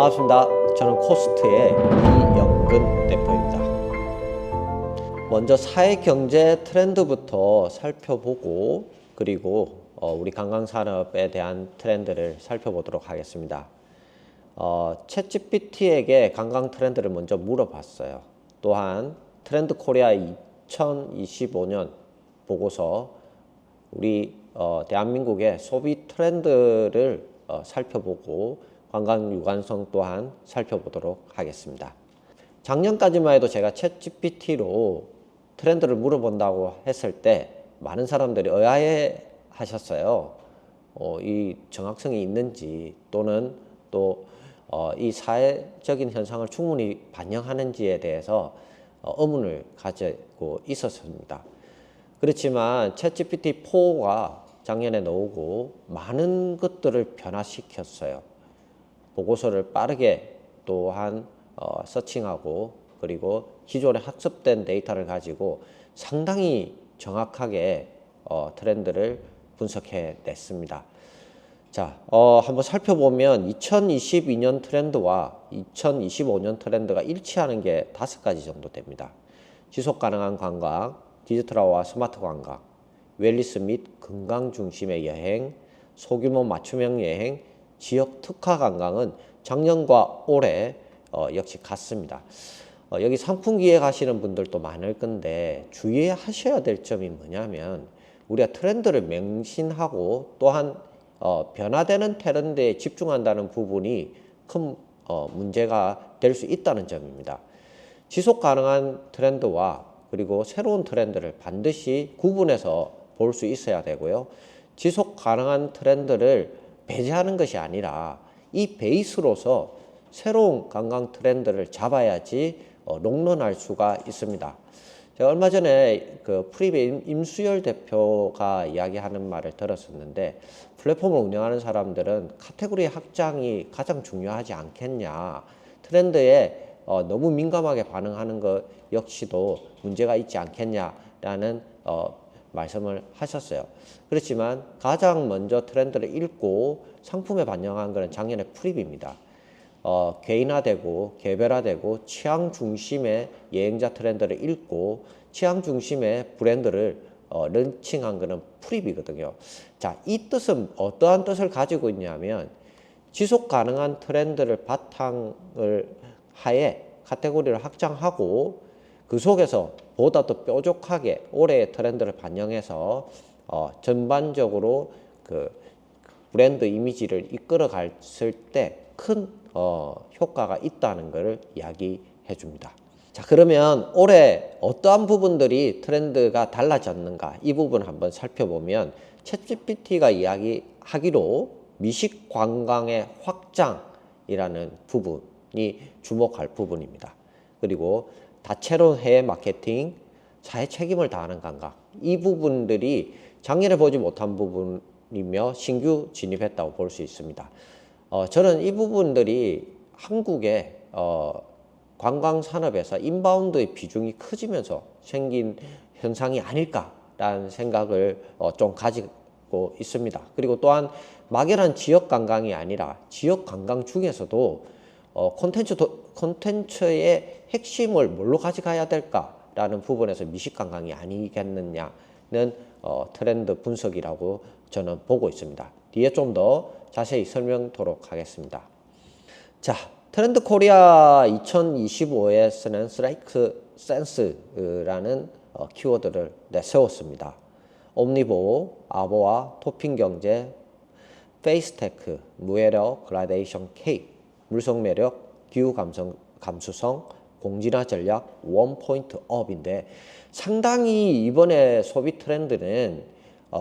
반갑습니다. 저는 코스트의 이영근 대표입니다. 먼저 사회 경제 트렌드부터 살펴보고 그리고 우리 관광산업에 대한 트렌드를 살펴보도록 하겠습니다. 챗GPT에게 관광 트렌드를 먼저 물어봤어요. 또한 트렌드 코리아 2025년 보고서 우리 대한민국의 소비 트렌드를 살펴보고 관광 유관성 또한 살펴보도록 하겠습니다. 작년까지만 해도 제가 챗GPT로 트렌드를 물어본다고 했을 때 많은 사람들이 의아해 하셨어요. 이 정확성이 있는지 또는 또 이 사회적인 현상을 충분히 반영하는지에 대해서 의문을 가지고 있었습니다. 그렇지만 챗GPT4가 작년에 나오고 많은 것들을 변화시켰어요. 보고서를 빠르게 또한 서칭하고 그리고 기존에 학습된 데이터를 가지고 상당히 정확하게 트렌드를 분석해 냈습니다. 자, 한번 살펴보면 2022년 트렌드와 2025년 트렌드가 일치하는 게 5가지 정도 됩니다. 지속 가능한 관광, 디지털화와 스마트 관광, 웰리스 및 건강 중심의 여행, 소규모 맞춤형 여행, 지역 특화 관광은 작년과 올해 역시 같습니다. 여기 상품 기획하시는 분들도 많을 건데 주의하셔야 될 점이 뭐냐면 우리가 트렌드를 맹신하고 또한 변화되는 트렌드에 집중한다는 부분이 큰 문제가 될 수 있다는 점입니다. 지속 가능한 트렌드와 그리고 새로운 트렌드를 반드시 구분해서 볼 수 있어야 되고요. 지속 가능한 트렌드를 배제하는 것이 아니라 이 베이스로서 새로운 관광 트렌드를 잡아야지 롱런할 수가 있습니다. 제가 얼마 전에 그 프리베 임수열 대표가 이야기하는 말을 들었었는데 플랫폼을 운영하는 사람들은 카테고리 확장이 가장 중요하지 않겠냐, 트렌드에 너무 민감하게 반응하는 것 역시도 문제가 있지 않겠냐라는 말씀을 하셨어요. 그렇지만 가장 먼저 트렌드를 읽고 상품에 반영한 것은 작년에 프립입니다. 개인화되고 개별화되고 취향 중심의 여행자 트렌드를 읽고 취향 중심의 브랜드를 런칭한 것은 프립이거든요. 자, 이 뜻은 어떠한 뜻을 가지고 있냐면 지속 가능한 트렌드를 바탕을 하에 카테고리를 확장하고 그 속에서 보다 더 뾰족하게 올해의 트렌드를 반영해서 전반적으로 그 브랜드 이미지를 이끌어 갔을 때 큰 효과가 있다는 것을 이야기해 줍니다. 자, 그러면 올해 어떠한 부분들이 트렌드가 달라졌는가, 이 부분을 한번 살펴보면 챗GPT가 이야기하기로 미식 관광의 확장이라는 부분이 주목할 부분입니다. 그리고 다채로운 해외 마케팅, 사회 책임을 다하는 관광, 이 부분들이 작년에 보지 못한 부분이며 신규 진입했다고 볼 수 있습니다. 저는 이 부분들이 한국의 관광 산업에서 인바운드의 비중이 커지면서 생긴 현상이 아닐까라는 생각을 좀 가지고 있습니다. 그리고 또한 막연한 지역 관광이 아니라 지역 관광 중에서도 콘텐츠의 핵심을 뭘로 가져가야 될까라는 부분에서 미식 관광이 아니겠느냐는 트렌드 분석이라고 저는 보고 있습니다. 뒤에 좀 더 자세히 설명토록 하겠습니다. 자, 트렌드 코리아 2025에서는 스트라이크 센스라는 키워드를 내세웠습니다. 옴니보, 아보아, 토핑 경제, 페이스테크, 무해력, 그라데이션 케이크, 물성 매력, 기후 감수성, 공진화 전략, 원포인트 업인데 상당히 이번에 소비 트렌드는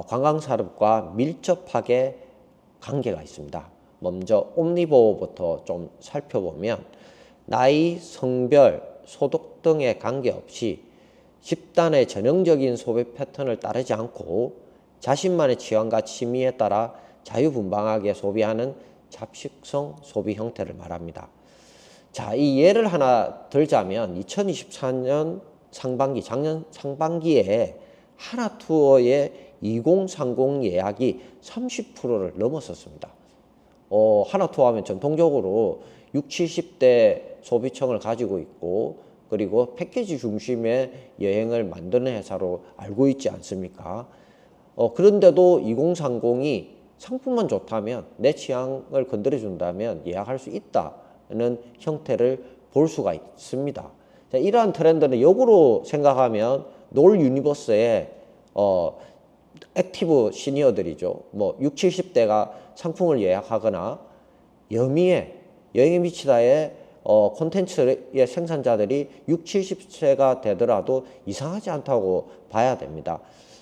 관광산업과 밀접하게 관계가 있습니다. 먼저 옴니보부터 좀 살펴보면 나이, 성별, 소득 등에 관계없이 집단의 전형적인 소비 패턴을 따르지 않고 자신만의 취향과 취미에 따라 자유분방하게 소비하는 잡식성 소비 형태를 말합니다. 자, 이 예를 하나 들자면 2024년 상반기, 작년 상반기에 하나투어의 2030 예약이 30%를 넘었었습니다. 하나투어 하면 전통적으로 6, 70대 소비층을 가지고 있고 그리고 패키지 중심의 여행을 만드는 회사로 알고 있지 않습니까? 그런데도 2030이 상품만 좋다면 내 취향을 건드려 준다면 예약할 수 있다는 형태를 볼 수가 있습니다. 자, 이러한 트렌드는 역으로 생각하면 놀 유니버스의 액티브 시니어들이죠. 뭐 6, 70대가 상품을 예약하거나 여미의 여행에 미치다의 콘텐츠의 생산자들이 6, 70세가 되더라도 이상하지 않다고 봐야 됩니다.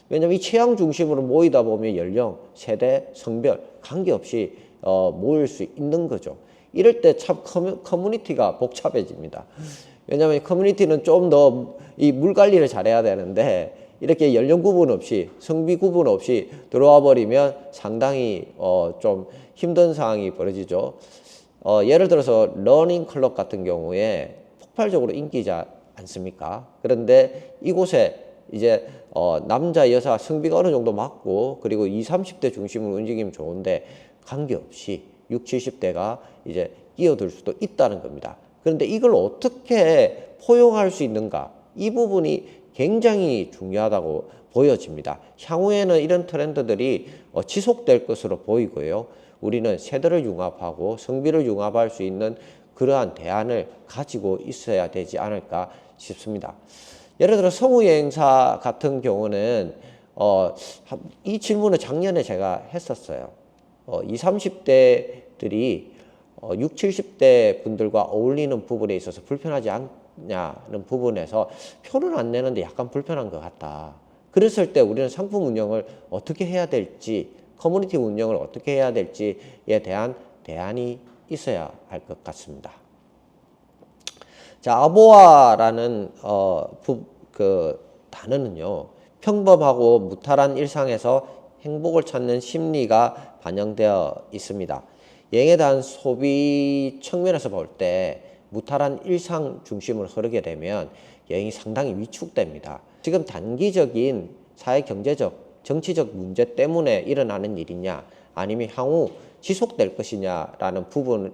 왜냐하면 이 취향 중심으로 모이다 보면 연령, 세대, 성별 관계없이 모일 수 있는 거죠. 이럴 때 참 커뮤니티가 복잡해집니다. 왜냐하면 커뮤니티는 좀 더 이 물 관리를 잘해야 되는데 이렇게 연령 구분 없이 성비 구분 없이 들어와 버리면 상당히 좀 힘든 상황이 벌어지죠. 예를 들어서 러닝 클럽 같은 경우에 폭발적으로 인기지 않습니까? 그런데 이곳에 이제 남자 여사 성비가 어느 정도 맞고 그리고 20, 30대 중심으로 움직이면 좋은데 관계없이 6, 70대가 이제 끼어들 수도 있다는 겁니다. 그런데 이걸 어떻게 포용할 수 있는가? 이 부분이 굉장히 중요하다고 보여집니다. 향후에는 이런 트렌드들이 지속될 것으로 보이고요. 우리는 세대를 융합하고 성비를 융합할 수 있는 그러한 대안을 가지고 있어야 되지 않을까 싶습니다. 예를 들어 성우 여행사 같은 경우는 이 질문을 작년에 제가 했었어요. 20, 30대들이 6, 70대 분들과 어울리는 부분에 있어서 불편하지 않냐는 부분에서 표를 안 내는데 약간 불편한 것 같다. 그랬을 때 우리는 상품 운영을 어떻게 해야 될지, 커뮤니티 운영을 어떻게 해야 될지에 대한 대안이 있어야 할 것 같습니다. 자, 아보아라는 그 단어는요, 평범하고 무탈한 일상에서 행복을 찾는 심리가 반영되어 있습니다. 여행에 대한 소비 측면에서 볼 때 무탈한 일상 중심으로 흐르게 되면 여행이 상당히 위축됩니다. 지금 단기적인 사회 경제적, 정치적 문제 때문에 일어나는 일이냐 아니면 향후 지속될 것이냐라는 부분을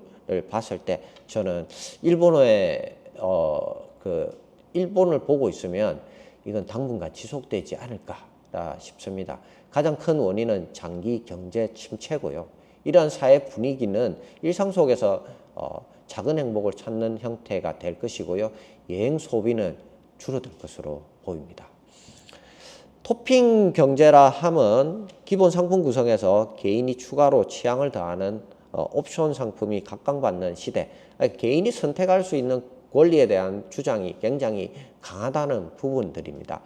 봤을 때 저는 일본을 보고 있으면 이건 당분간 지속되지 않을까 싶습니다. 가장 큰 원인은 장기 경제 침체고요. 이러한 사회 분위기는 일상 속에서 작은 행복을 찾는 형태가 될 것이고요. 여행 소비는 줄어들 것으로 보입니다. 토핑 경제라 함은 기본 상품 구성에서 개인이 추가로 취향을 더하는 옵션 상품이 각광받는 시대, 개인이 선택할 수 있는 권리에 대한 주장이 굉장히 강하다는 부분들입니다.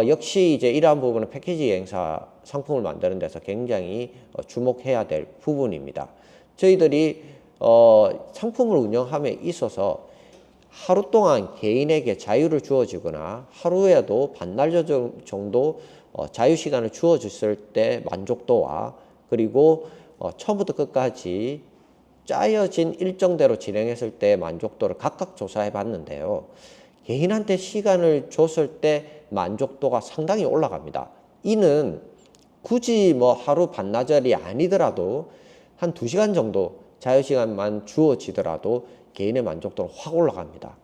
역시 이제 이러한 부분은 패키지 여행사 상품을 만드는 데서 굉장히 주목해야 될 부분입니다. 저희들이 상품을 운영함에 있어서 하루 동안 개인에게 자유를 주어지거나 하루에도 반나절 정도 자유시간을 주어졌을 때 만족도와 그리고 처음부터 끝까지 짜여진 일정대로 진행했을 때 만족도를 각각 조사해 봤는데요. 개인한테 시간을 줬을 때 만족도가 상당히 올라갑니다. 이는 굳이 뭐 하루 반나절이 아니더라도 한 2시간 정도 자유시간만 주어지더라도 개인의 만족도는 확 올라갑니다.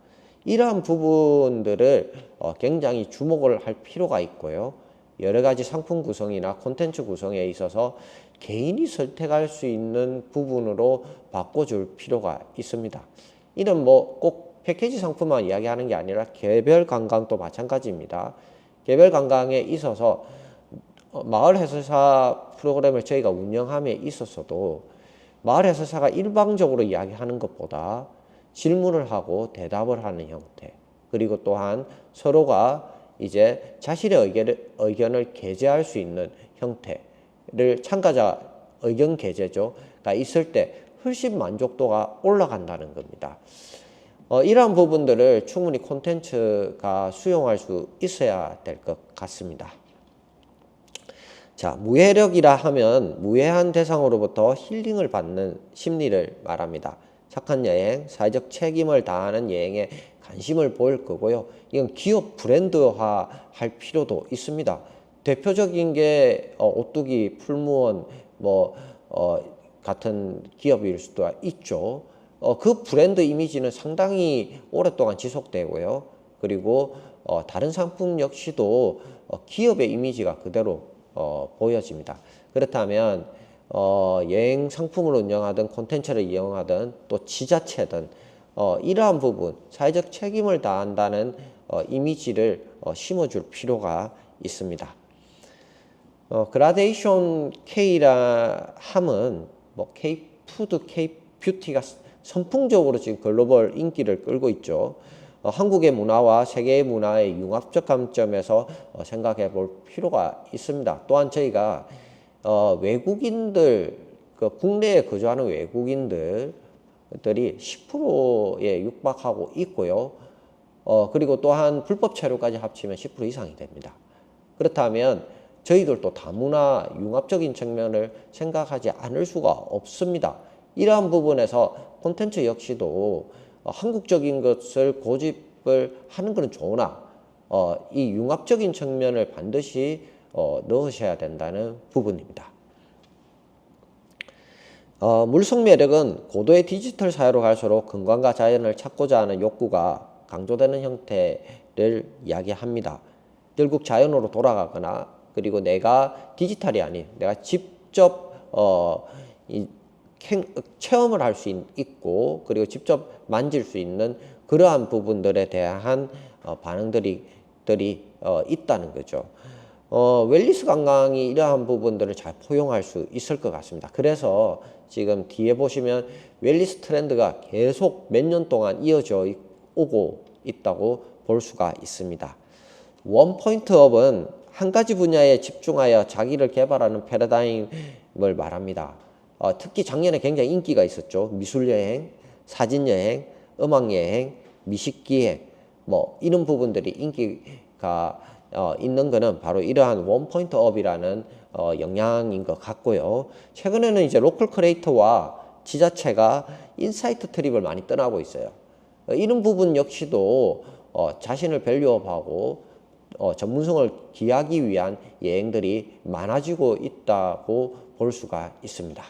이러한 부분들을 굉장히 주목을 할 필요가 있고요. 여러 가지 상품 구성이나 콘텐츠 구성에 있어서 개인이 선택할 수 있는 부분으로 바꿔줄 필요가 있습니다. 이는 뭐 꼭 패키지 상품만 이야기하는 게 아니라 개별 관광도 마찬가지입니다. 개별 관광에 있어서 마을 해설사 프로그램을 저희가 운영함에 있어서도 마을 해설사가 일방적으로 이야기하는 것보다 질문을 하고 대답을 하는 형태, 그리고 또한 서로가 이제 자신의 의견을 게재할 수 있는 형태를 참가자 의견 게재가 있을 때 훨씬 만족도가 올라간다는 겁니다. 이러한 부분들을 충분히 콘텐츠가 수용할 수 있어야 될 것 같습니다. 자, 무해력이라 하면 무해한 대상으로부터 힐링을 받는 심리를 말합니다. 착한 여행, 사회적 책임을 다하는 여행에 관심을 보일 거고요. 이건 기업 브랜드화 할 필요도 있습니다. 대표적인 게 오뚜기, 풀무원 같은 기업일 수도 있죠. 그 브랜드 이미지는 상당히 오랫동안 지속되고요. 그리고 다른 상품 역시도 기업의 이미지가 그대로 보여집니다. 그렇다면 여행 상품을 운영하든 콘텐츠를 이용하든 또 지자체든 이러한 부분, 사회적 책임을 다한다는 이미지를 심어줄 필요가 있습니다. 그라데이션 K라 함은 뭐 K푸드, K뷰티가 선풍적으로 지금 글로벌 인기를 끌고 있죠. 한국의 문화와 세계의 문화의 융합적 관점에서 생각해 볼 필요가 있습니다. 또한 저희가 외국인들, 국내에 거주하는 외국인들이 10%에 육박하고 있고요. 그리고 또한 불법 체류까지 합치면 10% 이상이 됩니다. 그렇다면 저희들도 다문화 융합적인 측면을 생각하지 않을 수가 없습니다. 이러한 부분에서 콘텐츠 역시도 한국적인 것을 고집을 하는 것은 좋으나 이 융합적인 측면을 반드시 넣으셔야 된다는 부분입니다. 물속 매력은 고도의 디지털 사회로 갈수록 건강과 자연을 찾고자 하는 욕구가 강조되는 형태를 이야기합니다. 결국 자연으로 돌아가거나 그리고 내가 디지털이 아닌 내가 직접 체험을 할 수 있고 그리고 직접 만질 수 있는 그러한 부분들에 대한 반응들이 있다는 거죠. 웰니스 관광이 이러한 부분들을 잘 포용할 수 있을 것 같습니다. 그래서 지금 뒤에 보시면 웰니스 트렌드가 계속 몇 년 동안 이어져 오고 있다고 볼 수가 있습니다. 원포인트업은 한 가지 분야에 집중하여 자기를 개발하는 패러다임을 말합니다. 특히 작년에 굉장히 인기가 있었죠. 미술여행, 사진여행, 음악여행, 미식기행 뭐 이런 부분들이 인기가 있는 것은 바로 이러한 원포인트업이라는 영향인 것 같고요. 최근에는 이제 로컬 크리에이터와 지자체가 인사이트 트립을 많이 떠나고 있어요. 이런 부분 역시도 자신을 밸류업하고 전문성을 기하기 위한 여행들이 많아지고 있다고 볼 수가 있습니다.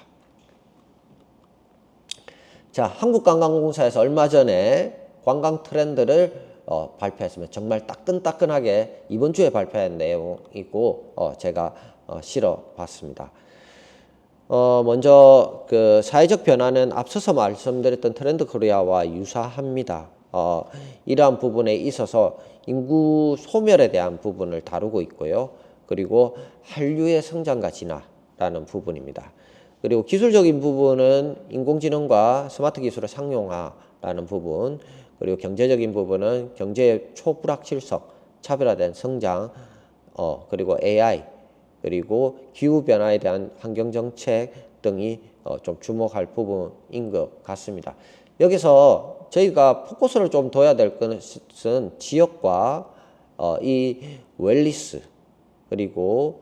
자, 한국관광공사에서 얼마 전에 관광 트렌드를 발표했습니다. 정말 따끈따끈하게 이번 주에 발표한 내용이고 제가 실어봤습니다. 먼저 그 사회적 변화는 앞서서 말씀드렸던 트렌드 코리아와 유사합니다. 이러한 부분에 있어서 인구 소멸에 대한 부분을 다루고 있고요. 그리고 한류의 성장과 진화라는 부분입니다. 그리고 기술적인 부분은 인공지능과 스마트 기술의 상용화라는 부분, 그리고 경제적인 부분은 경제의 초불확실성, 차별화된 성장, 그리고 AI, 그리고 기후변화에 대한 환경정책 등이 좀 주목할 부분인 것 같습니다. 여기서 저희가 포커스를 좀 둬야 될 것은 지역과 이 웰니스 그리고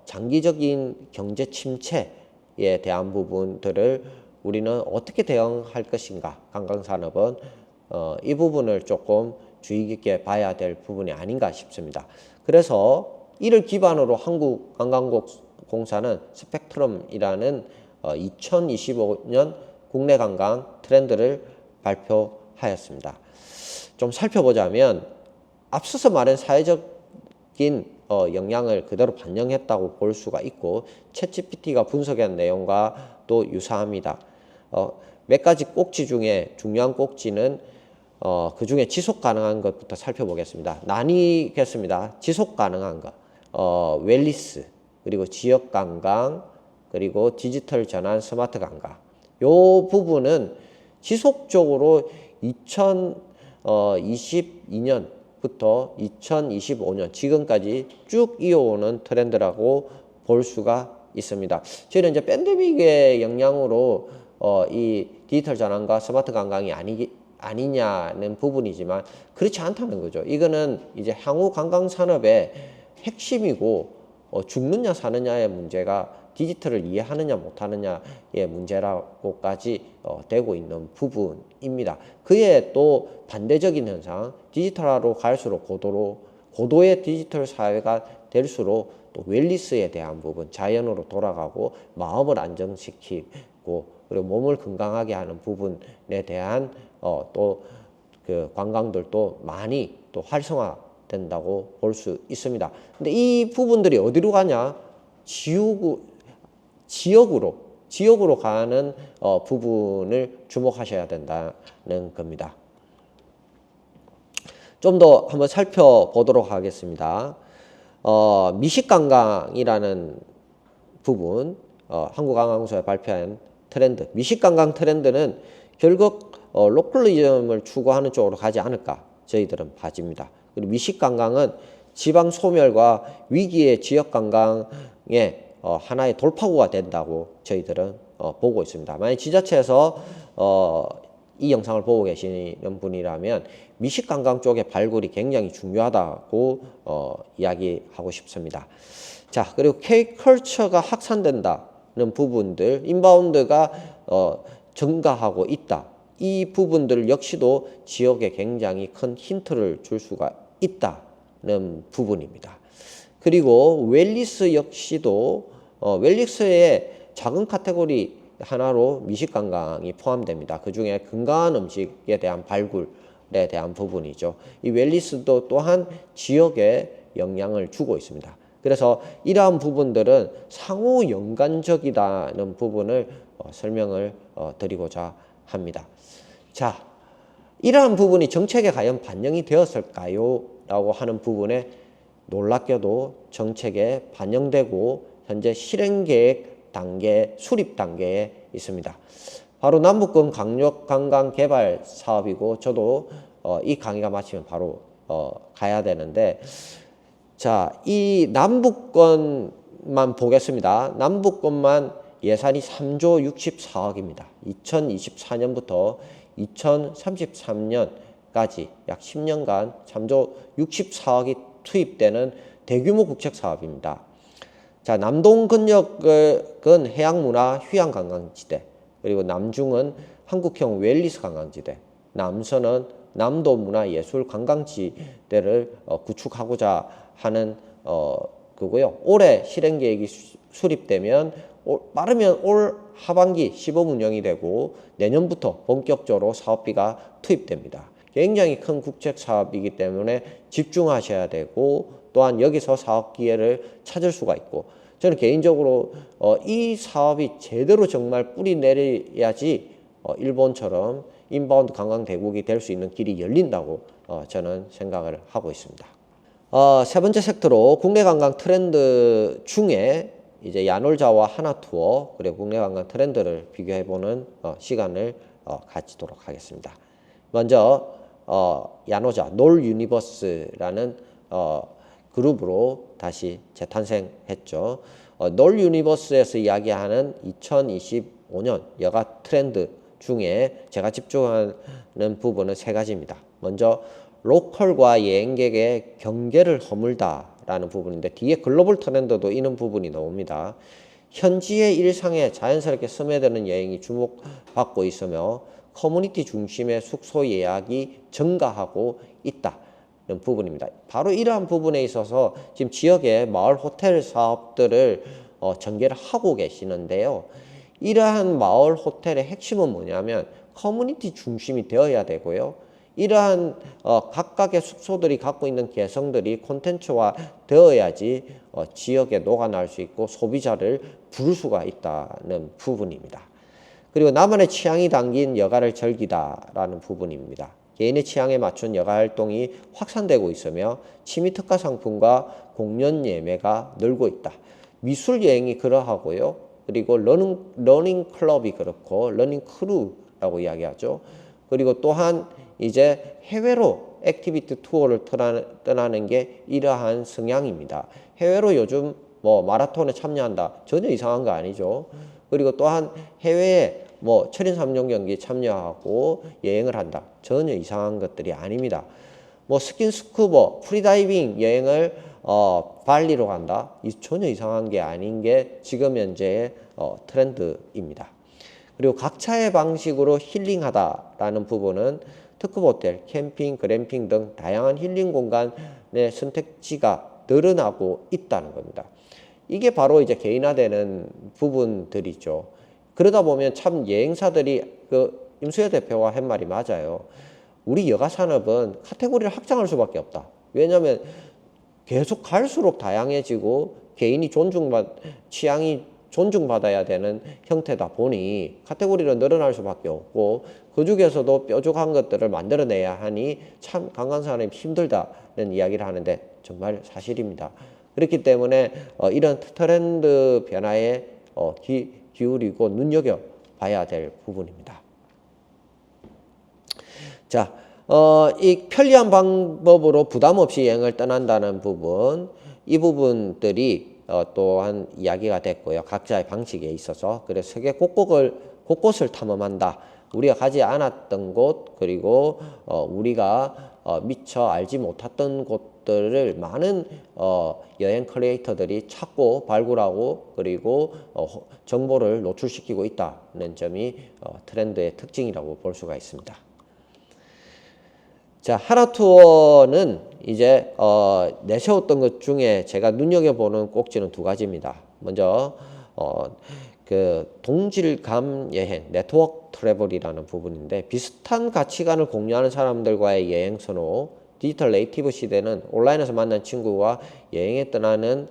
장기적인 경제 침체에 대한 부분들을 우리는 어떻게 대응할 것인가, 관광산업은 이 부분을 조금 주의 깊게 봐야 될 부분이 아닌가 싶습니다. 그래서 이를 기반으로 한국관광공사는 스펙트럼이라는 2025년 국내 관광 트렌드를 발표하였습니다. 좀 살펴보자면 앞서서 말한 사회적인 영향을 그대로 반영했다고 볼 수가 있고 챗GPT가 분석한 내용과 또 유사합니다. 몇 가지 꼭지 중에 중요한 꼭지는 그 중에 지속 가능한 것부터 살펴보겠습니다. 나뉘겠습니다. 지속 가능한 것, 웰니스, 그리고 지역 관광, 그리고 디지털 전환 스마트 관광. 요 부분은 지속적으로 2022년부터 2025년 지금까지 쭉 이어오는 트렌드라고 볼 수가 있습니다. 저희는 이제 팬데믹의 영향으로 이 디지털 전환과 스마트 관광이 아니냐는 부분이지만 그렇지 않다는 거죠. 이거는 이제 향후 관광 산업의 핵심이고 죽느냐 사느냐의 문제가 디지털을 이해하느냐 못하느냐의 문제라고까지 되고 있는 부분입니다. 그에 또 반대적인 현상, 디지털화로 갈수록 고도의 디지털 사회가 될수록 또 웰니스에 대한 부분, 자연으로 돌아가고 마음을 안정시키고 그리고 몸을 건강하게 하는 부분에 대한 또 그 관광들도 많이 또 활성화된다고 볼 수 있습니다. 근데 이 부분들이 어디로 가냐? 지역으로 가는 부분을 주목하셔야 된다는 겁니다. 좀 더 한번 살펴보도록 하겠습니다. 미식관광이라는 부분, 한국관광부에서 발표한 트렌드, 미식관광 트렌드는 결국 로컬리즘을 추구하는 쪽으로 가지 않을까 저희들은 봐집니다. 그리고 미식관광은 지방 소멸과 위기의 지역관광의 하나의 돌파구가 된다고 저희들은 보고 있습니다. 만약 지자체에서 이 영상을 보고 계시는 분이라면 미식관광 쪽의 발굴이 굉장히 중요하다고 이야기하고 싶습니다. 자, 그리고 K컬처가 확산된다는 부분들, 인바운드가 증가하고 있다. 이 부분들 역시도 지역에 굉장히 큰 힌트를 줄 수가 있다는 부분입니다. 그리고 웰니스 역시도 웰니스의 작은 카테고리 하나로 미식관광이 포함됩니다. 그 중에 건강한 음식에 대한 발굴에 대한 부분이죠. 이 웰니스도 또한 지역에 영향을 주고 있습니다. 그래서 이러한 부분들은 상호 연관적이라는 부분을 설명을 드리고자 합니다. 자, 이러한 부분이 정책에 과연 반영이 되었을까요? 라고 하는 부분에 놀랍게도 정책에 반영되고 현재 실행계획 단계, 수립 단계에 있습니다. 바로 남북권 강력관광 개발 사업이고 저도 이 강의가 마치면 바로 가야 되는데, 자, 이 남북권만 보겠습니다. 남북권만 예산이 3조 64억입니다. 2024년부터 2033년까지 약 10년간 3조 64억이 투입되는 대규모 국책 사업입니다. 자, 남동 근역은 해양문화 휴양관광지대, 그리고 남중은 한국형 웰니스 관광지대, 남서는 남도 문화예술 관광지대를 구축하고자 하는 그거고요. 올해 실행계획이 수립되면 빠르면 올 하반기 시범 운영이 되고 내년부터 본격적으로 사업비가 투입됩니다. 굉장히 큰 국책 사업이기 때문에 집중하셔야 되고 또한 여기서 사업 기회를 찾을 수가 있고, 저는 개인적으로 이 사업이 제대로 정말 뿌리 내려야지 일본처럼 인바운드 관광 대국이 될 수 있는 길이 열린다고 저는 생각을 하고 있습니다. 세 번째 섹터로 국내 관광 트렌드 중에 이제 야놀자와 하나투어 그리고 국내 관광 트렌드를 비교해보는 시간을 가지도록 하겠습니다. 먼저 야노자 놀 유니버스라는 그룹으로 다시 재탄생했죠. 놀 유니버스에서 이야기하는 2025년 여가 트렌드 중에 제가 집중하는 부분은 세 가지입니다. 먼저 로컬과 여행객의 경계를 허물다라는 부분인데 뒤에 글로벌 트렌드도 이런 부분이 나옵니다. 현지의 일상에 자연스럽게 스며드는 여행이 주목받고 있으며 커뮤니티 중심의 숙소 예약이 증가하고 있다는 부분입니다. 바로 이러한 부분에 있어서 지금 지역의 마을 호텔 사업들을 전개를 하고 계시는데요. 이러한 마을 호텔의 핵심은 뭐냐면 커뮤니티 중심이 되어야 되고요. 이러한 각각의 숙소들이 갖고 있는 개성들이 콘텐츠화 되어야지 지역에 녹아날 수 있고 소비자를 부를 수가 있다는 부분입니다. 그리고 나만의 취향이 담긴 여가를 즐기다라는 부분입니다. 개인의 취향에 맞춘 여가 활동이 확산되고 있으며 취미 특화 상품과 공연 예매가 늘고 있다. 미술 여행이 그러하고요. 그리고 러닝 클럽이 그렇고 러닝 크루라고 이야기하죠. 그리고 또한 이제 해외로 액티비티 투어를 떠나는 게 이러한 성향입니다. 해외로 요즘 뭐 마라톤에 참여한다. 전혀 이상한 거 아니죠. 그리고 또한 해외에 뭐 철인 3종 경기 참여하고 여행을 한다. 전혀 이상한 것들이 아닙니다. 뭐 스킨스쿠버, 프리다이빙 여행을 발리로 간다. 전혀 이상한 게 아닌 게 지금 현재의 트렌드입니다. 그리고 각자의 방식으로 힐링하다라는 부분은 특급 호텔, 캠핑, 그램핑 등 다양한 힐링 공간의 선택지가 늘어나고 있다는 겁니다. 이게 바로 이제 개인화되는 부분들이죠. 그러다 보면 참 여행사들이 임수혜 대표가 한 말이 맞아요. 우리 여가 산업은 카테고리를 확장할 수밖에 없다. 왜냐하면 계속 갈수록 다양해지고 개인이 취향이 존중받아야 되는 형태다 보니 카테고리를 늘어날 수밖에 없고 그 중에서도 뾰족한 것들을 만들어내야 하니 참 관광산업이 힘들다는 이야기를 하는데 정말 사실입니다. 그렇기 때문에 이런 트렌드 변화에 기울이고 눈여겨봐야 될 부분입니다. 자, 이 편리한 방법으로 부담 없이 여행을 떠난다는 부분, 이 부분들이 또한 이야기가 됐고요. 각자의 방식에 있어서. 그래서 세계 곳곳을 탐험한다. 우리가 가지 않았던 곳, 그리고 우리가 미처 알지 못했던 곳들을 많은 여행 크리에이터들이 찾고 발굴하고 그리고 정보를 노출시키고 있다는 점이 트렌드의 특징이라고 볼 수가 있습니다. 자, 하나투어는 이제 내세웠던 것 중에 제가 눈여겨보는 꼭지는 두 가지입니다. 먼저 그 동질감 여행, 네트워크 트래블이라는 부분인데 비슷한 가치관을 공유하는 사람들과의 여행 선호, 디지털 네이티브 시대는 온라인에서 만난 친구와 여행에 떠나는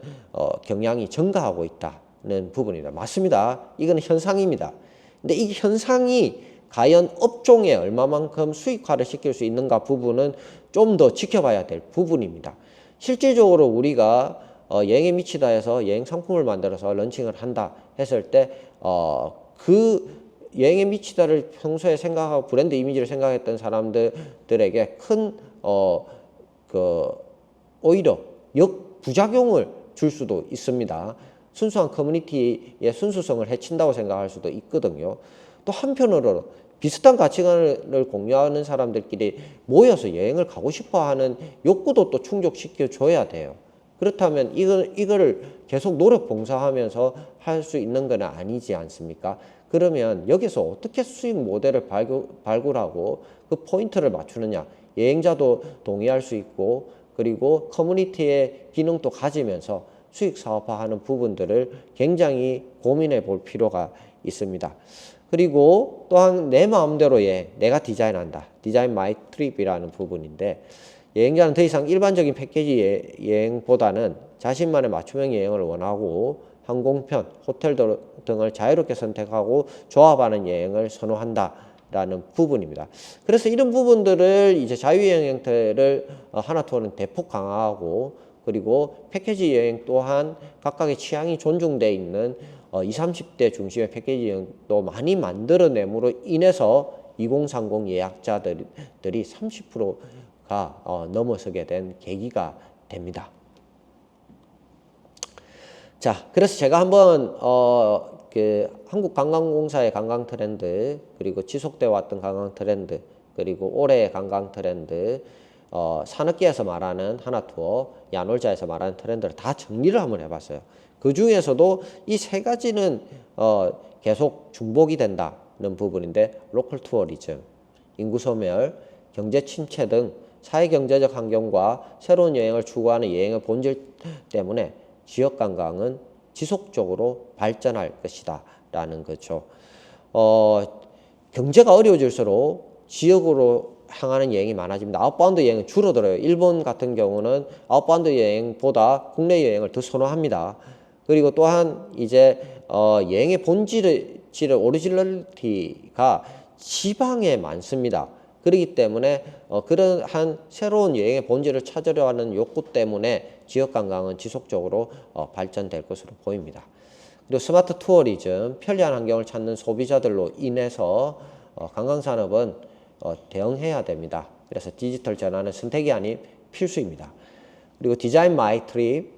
경향이 증가하고 있다는 부분입니다. 맞습니다. 이건 현상입니다. 근데 이 현상이 과연 업종에 얼마만큼 수익화를 시킬 수 있는가 부분은 좀 더 지켜봐야 될 부분입니다. 실질적으로 우리가 여행에 미치다 해서 여행 상품을 만들어서 런칭을 한다 했을 때 그 여행에 미치다를 평소에 생각하고 브랜드 이미지를 생각했던 사람들에게 큰 오히려 역부작용을 줄 수도 있습니다. 순수한 커뮤니티의 순수성을 해친다고 생각할 수도 있거든요. 또 한편으로 비슷한 가치관을 공유하는 사람들끼리 모여서 여행을 가고 싶어 하는 욕구도 또 충족시켜 줘야 돼요. 그렇다면 이거를 계속 노력 봉사하면서 할 수 있는 건 아니지 않습니까? 그러면 여기서 어떻게 수익 모델을 발굴하고 그 포인트를 맞추느냐? 여행자도 동의할 수 있고 그리고 커뮤니티의 기능도 가지면서 수익 사업화하는 부분들을 굉장히 고민해 볼 필요가 있습니다. 그리고 또한 내 마음대로 내가 디자인한다. 디자인 마이 트립이라는 부분인데 여행자는 더 이상 일반적인 패키지 여행보다는 자신만의 맞춤형 여행을 원하고 항공편, 호텔 등을 자유롭게 선택하고 조합하는 여행을 선호한다라는 부분입니다. 그래서 이런 부분들을 이제 자유여행 형태를 하나투어는 대폭 강화하고 그리고 패키지 여행 또한 각각의 취향이 존중되어 있는 20, 30대 중심의 패키지 여행도 많이 만들어냄으로 인해서 2030 예약자들이 30%가 넘어서게 된 계기가 됩니다. 자, 그래서 제가 한번 한국관광공사의 관광 트렌드 그리고 지속되어 왔던 관광 트렌드 그리고 올해의 관광 트렌드 산업계에서 말하는 하나투어, 야놀자에서 말하는 트렌드를 다 정리를 한번 해봤어요. 그 중에서도 이 세 가지는 계속 중복이 된다는 부분인데 로컬 투어리즘, 인구 소멸, 경제 침체 등 사회경제적 환경과 새로운 여행을 추구하는 여행의 본질 때문에 지역 관광은 지속적으로 발전할 것이다 라는 거죠. 경제가 어려워질수록 지역으로 향하는 여행이 많아집니다. 아웃바운드 여행은 줄어들어요. 일본 같은 경우는 아웃바운드 여행보다 국내 여행을 더 선호합니다. 그리고 또한 이제 여행의 본질의 오리지널리티가 지방에 많습니다. 그렇기 때문에 그러한 새로운 여행의 본질을 찾으려 하는 욕구 때문에 지역관광은 지속적으로 발전될 것으로 보입니다. 그리고 스마트 투어리즘, 편리한 환경을 찾는 소비자들로 인해서 관광산업은 대응해야 됩니다. 그래서 디지털 전환은 선택이 아닌 필수입니다. 그리고 디자인 마이 트립,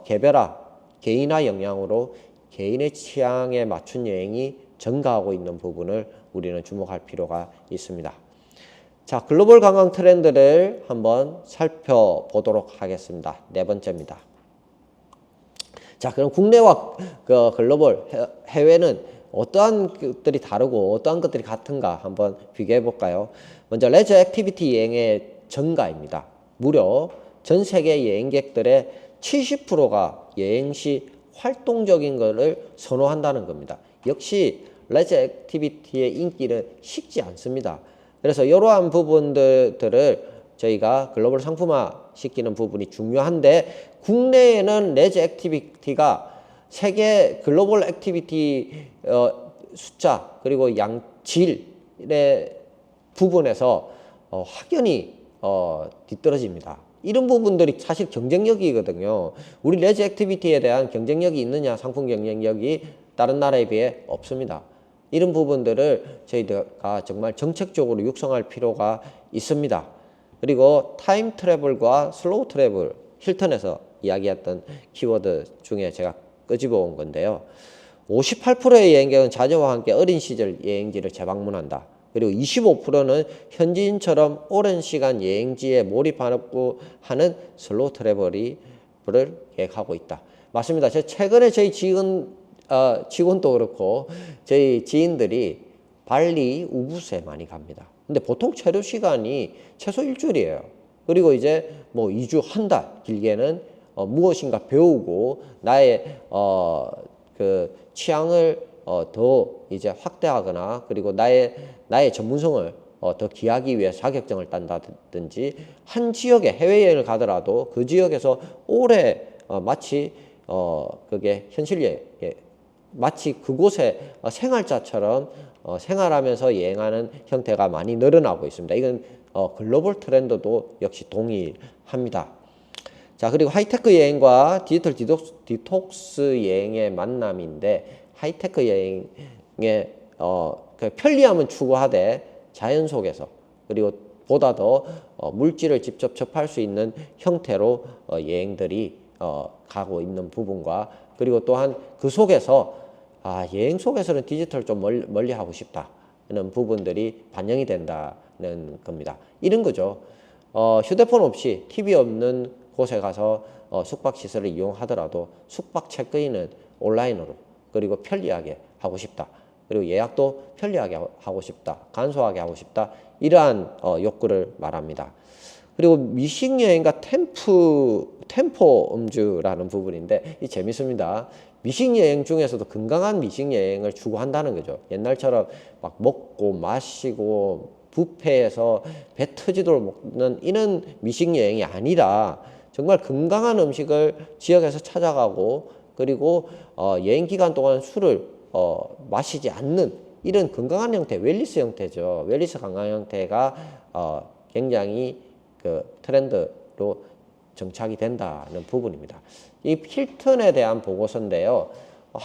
개별화, 개인화 영향으로 개인의 취향에 맞춘 여행이 증가하고 있는 부분을 우리는 주목할 필요가 있습니다. 자, 글로벌 관광 트렌드를 한번 살펴보도록 하겠습니다. 네 번째입니다. 자, 그럼 국내와 글로벌 해외는 어떠한 것들이 다르고 어떠한 것들이 같은가 한번 비교해 볼까요? 먼저 레저 액티비티 여행의 증가입니다. 무려 전 세계 여행객들의 70%가 여행 시 활동적인 거를 선호한다는 겁니다. 역시 레저 액티비티의 인기는 식지 않습니다. 그래서 이러한 부분들을 저희가 글로벌 상품화 시키는 부분이 중요한데, 국내에는 레저 액티비티가 세계 글로벌 액티비티 숫자 그리고 양질의 부분에서 확연히 뒤떨어집니다. 이런 부분들이 사실 경쟁력이거든요. 우리 레저 액티비티에 대한 경쟁력이 있느냐, 상품 경쟁력이 다른 나라에 비해 없습니다. 이런 부분들을 저희가 정말 정책적으로 육성할 필요가 있습니다. 그리고 타임 트래블과 슬로우 트래블, 힐튼에서 이야기했던 키워드 중에 제가 끄집어 온 건데요. 58%의 여행객은 자녀와 함께 어린 시절 여행지를 재방문한다. 그리고 25%는 현지인처럼 오랜 시간 여행지에 몰입하고 하는 슬로우 트래블을 계획하고 있다. 맞습니다. 최근에 저희 직원도 그렇고 저희 지인들이 발리 우붓에 많이 갑니다. 근데 보통 체류 시간이 최소 일주일이에요. 그리고 이제 뭐 2주, 한 달, 길게는 무엇인가 배우고 나의 그 취향을 더 이제 확대하거나, 그리고 나의 전문성을 더 기하기 위해 자격증을 딴다든지, 한 지역에 해외여행을 가더라도 그 지역에서 오래 마치 그게 현실에 마치 그곳에 생활자처럼 생활하면서 여행하는 형태가 많이 늘어나고 있습니다. 이건 글로벌 트렌드도 역시 동일합니다. 자, 그리고 하이테크 여행과 디지털 디톡스 여행의 만남인데, 하이테크 여행의 그 편리함은 추구하되 자연 속에서, 그리고 보다 더 물질을 직접 접할 수 있는 형태로 여행들이 가고 있는 부분과, 그리고 또한 그 속에서 여행 속에서는 디지털 좀 멀리 하고 싶다는 부분들이 반영이 된다는 겁니다. 이런 거죠. 휴대폰 없이 TV 없는 곳에 가서 숙박시설을 이용하더라도 숙박 체크인은 온라인으로, 그리고 편리하게 하고 싶다. 그리고 예약도 편리하게 하고 싶다. 간소하게 하고 싶다. 이러한 욕구를 말합니다. 그리고 미식 여행과 템포 음주라는 부분인데, 이 재밌습니다. 미식 여행 중에서도 건강한 미식 여행을 추구한다는 거죠. 옛날처럼 막 먹고 마시고 뷔페에서 배 터지도록 먹는 이런 미식 여행이 아니라, 정말 건강한 음식을 지역에서 찾아가고, 그리고 여행 기간 동안 술을 마시지 않는 이런 건강한 형태, 웰니스 형태죠. 웰니스 건강 형태가 굉장히 그 트렌드로 정착이 된다는 부분입니다. 이 힐튼에 대한 보고서인데요.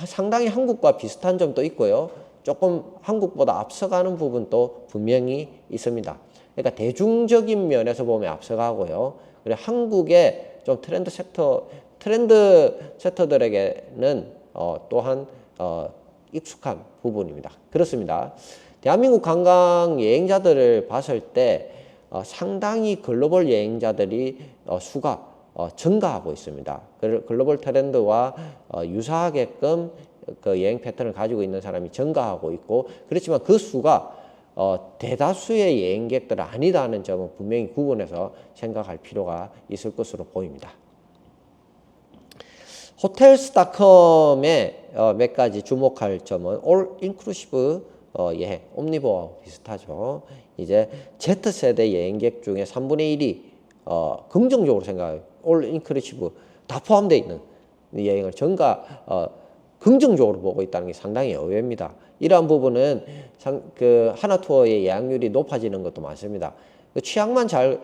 상당히 한국과 비슷한 점도 있고요. 조금 한국보다 앞서가는 부분도 분명히 있습니다. 그러니까 대중적인 면에서 보면 앞서가고요. 그리고 한국의 좀 트렌드 섹터들에게는 또한 익숙한 부분입니다. 그렇습니다. 대한민국 관광 여행자들을 봤을 때 상당히 글로벌 여행자들이 수가 증가하고 있습니다. 글로벌 트렌드와 유사하게끔 그 여행 패턴을 가지고 있는 사람이 증가하고 있고, 그렇지만 그 수가 대다수의 여행객들은 아니다는 점은 분명히 구분해서 생각할 필요가 있을 것으로 보입니다. 호텔스닷컴의 몇 가지 주목할 점은 올 인클루시브 여행, 옴니버와 비슷하죠. 이제 Z세대 여행객 중에 3분의 1이 긍정적으로 생각해요. 올 인클루시브 다 포함되어 있는 여행을 긍정적으로 보고 있다는 게 상당히 의외입니다. 이러한 부분은 하나투어의 예약률이 높아지는 것도 많습니다. 취향만 잘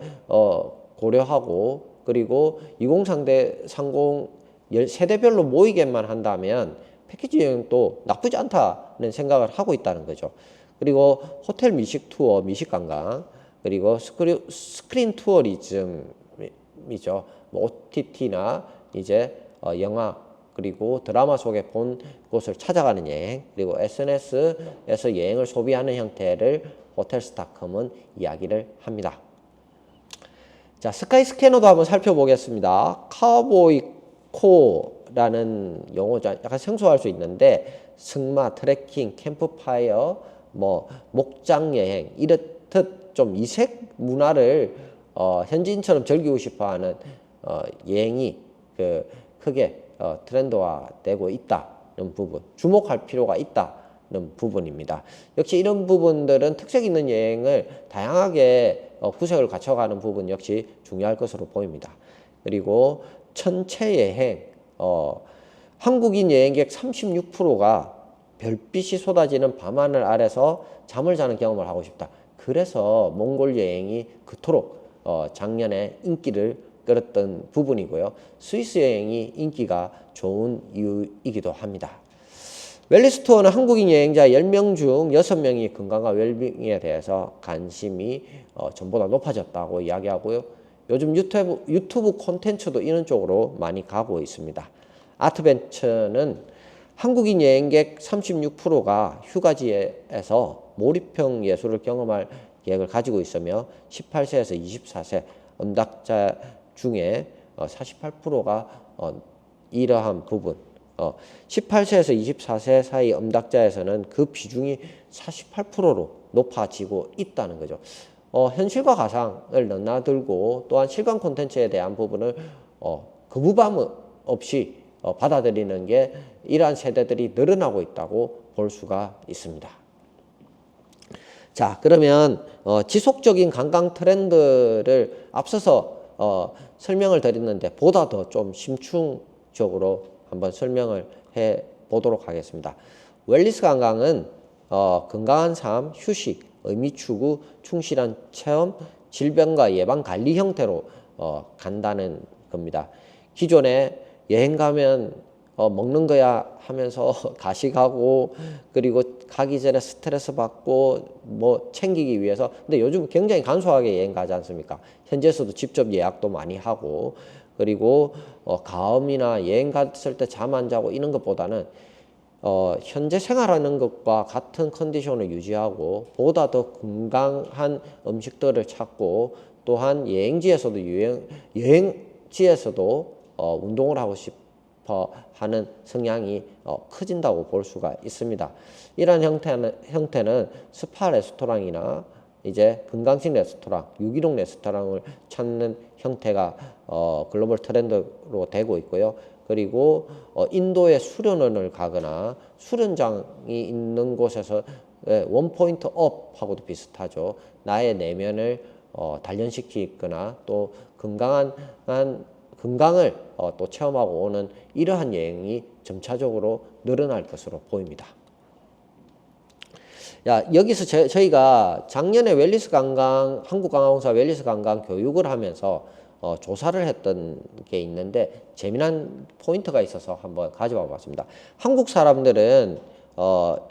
고려하고, 그리고 2030 세대별로 모이게만 한다면 패키지 여행도 나쁘지 않다는 생각을 하고 있다는 거죠. 그리고 호텔 미식 투어, 미식 관광, 그리고 스크린 투어리즘이죠. 뭐 OTT나 이제 영화, 그리고 드라마 속에 본 곳을 찾아가는 여행, 그리고 SNS에서 여행을 소비하는 형태를 호텔스닷컴은 이야기를 합니다. 자, 스카이스캐너도 한번 살펴보겠습니다. 카우보이코라는 용어죠. 약간 생소할 수 있는데, 승마, 트레킹, 캠프파이어, 뭐 목장 여행 이렇듯 좀 이색 문화를 현지인처럼 즐기고 싶어하는 여행이 크게 트렌드화되고 있다는 부분, 주목할 필요가 있다는 부분입니다. 역시 이런 부분들은 특색 있는 여행을 다양하게 구색을 갖춰가는 부분 역시 중요할 것으로 보입니다. 그리고 천체 여행, 한국인 여행객 36%가 별빛이 쏟아지는 밤하늘 아래서 잠을 자는 경험을 하고 싶다. 그래서 몽골 여행이 그토록 작년에 인기를 끌었던 부분이고요. 스위스 여행이 인기가 좋은 이유이기도 합니다. 웰니스 투어는 한국인 여행자 10명 중 6명이 건강과 웰빙에 대해서 관심이 전보다 높아졌다고 이야기하고요. 요즘 유튜브 콘텐츠도 이런 쪽으로 많이 가고 있습니다. 아트벤처는 한국인 여행객 36%가 휴가지에서 몰입형 예술을 경험할 계획을 가지고 있으며 18세에서 24세 응답자 중에 48%가 이러한 부분, 18세에서 24세 사이 응답자에서는 그 비중이 48%로 높아지고 있다는 거죠. 현실과 가상을 넘나들고 또한 실감 콘텐츠에 대한 부분을 거부감 없이 받아들이는 게 이러한 세대들이 늘어나고 있다고 볼 수가 있습니다. 자, 그러면 지속적인 관광 트렌드를 앞서서 설명을 드렸는데 보다 더 좀 심층적으로 한번 설명을 해 보도록 하겠습니다. 웰니스 관광은 건강한 삶, 휴식, 의미 추구, 충실한 체험, 질병과 예방 관리 형태로 간다는 겁니다. 기존에 여행 가면 먹는 거야 하면서 가식하고 그리고 가기 전에 스트레스 받고 뭐 챙기기 위해서, 근데 요즘 굉장히 간소하게 여행 가지 않습니까? 현지에서도 직접 예약도 많이 하고, 그리고 가음이나 여행 갔을 때 잠 안 자고 이런 것보다는 현재 생활하는 것과 같은 컨디션을 유지하고 보다 더 건강한 음식들을 찾고, 또한 여행지에서도 운동을 하고 싶어 하는 성향이 커진다고 볼 수가 있습니다. 이러한 형태는 스파 레스토랑이나 이제 건강식 레스토랑, 유기농 레스토랑을 찾는 형태가 글로벌 트렌드로 되고 있고요. 그리고 인도의 수련원을 가거나 수련장이 있는 곳에서 원포인트 업하고도 비슷하죠. 나의 내면을 단련시키거나 또 건강을 또 체험하고 오는 이러한 여행이 점차적으로 늘어날 것으로 보입니다. 여기서 저희가 작년에 웰니스 관광, 한국관광공사 웰니스 관광 교육을 하면서 조사를 했던 게 있는데 재미난 포인트가 있어서 한번 가져와 봤습니다. 한국 사람들은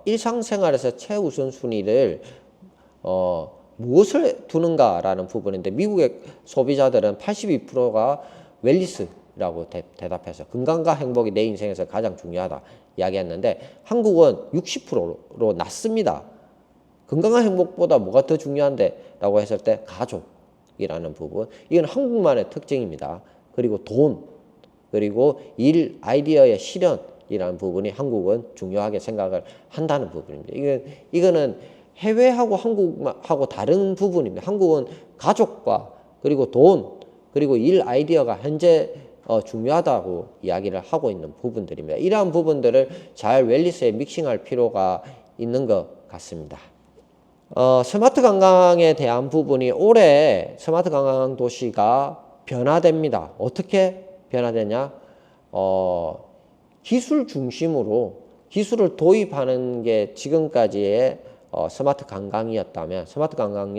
일상생활에서 최우선순위를 무엇을 두는가라는 부분인데, 미국의 소비자들은 82%가 웰니스라고 대답해서 건강과 행복이 내 인생에서 가장 중요하다 이야기했는데, 한국은 60%로 낮습니다. 건강한 행복보다 뭐가 더 중요한데 라고 했을 때 가족이라는 부분, 이건 한국만의 특징입니다. 그리고 돈, 그리고 일, 아이디어의 실현이라는 부분이 한국은 중요하게 생각을 한다는 부분입니다. 이거는 해외하고 한국하고 다른 부분입니다. 한국은 가족과 그리고 돈, 그리고 일, 아이디어가 현재 중요하다고 이야기를 하고 있는 부분들입니다. 이러한 부분들을 잘 웰니스에 믹싱할 필요가 있는 것 같습니다. 스마트 관광에 대한 부분이 올해 스마트 관광 도시가 변화됩니다. 어떻게 변화되냐? 기술 중심으로 기술을 도입하는 게 지금까지의 스마트 관광이었다면, 스마트 관광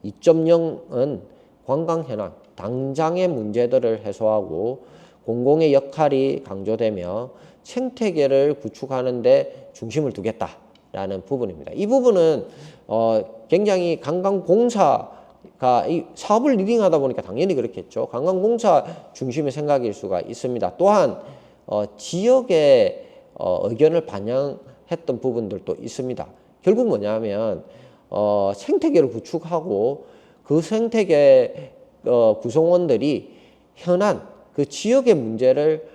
2.0은 관광 현황, 당장의 문제들을 해소하고 공공의 역할이 강조되며 생태계를 구축하는 데 중심을 두겠다라는 부분입니다. 이 부분은 굉장히 관광공사가 이 사업을 리딩하다 보니까 당연히 그렇겠죠. 관광공사 중심의 생각일 수가 있습니다. 또한 지역의 의견을 반영했던 부분들도 있습니다. 결국 뭐냐면 생태계를 구축하고 그 생태계 구성원들이 현안 그 지역의 문제를